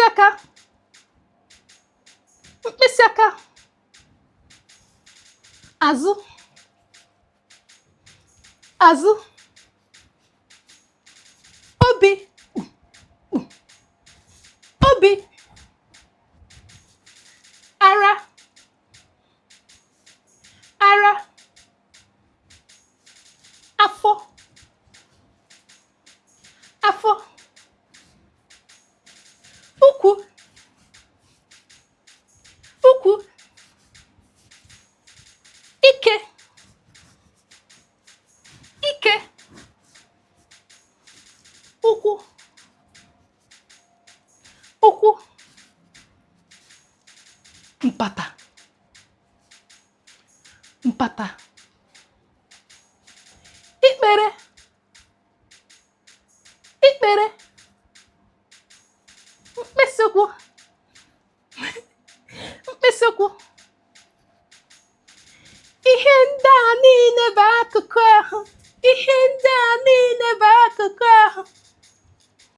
aka, mkpịsị aka, azụ, azụ, obi, obi, ara, ara, afọ, afọ, ụkwụ, ụkwụ, ike, ike, ụkwụ, ụkwụ, mpata, mpata, ikpere, ikpere, mkpịsị ụkwụ, mkpịsị ụkwụ. Ihe ndị a niile bụ akụkụ ahụ. Ihe ndị a niile bụ akụkụ ahụ.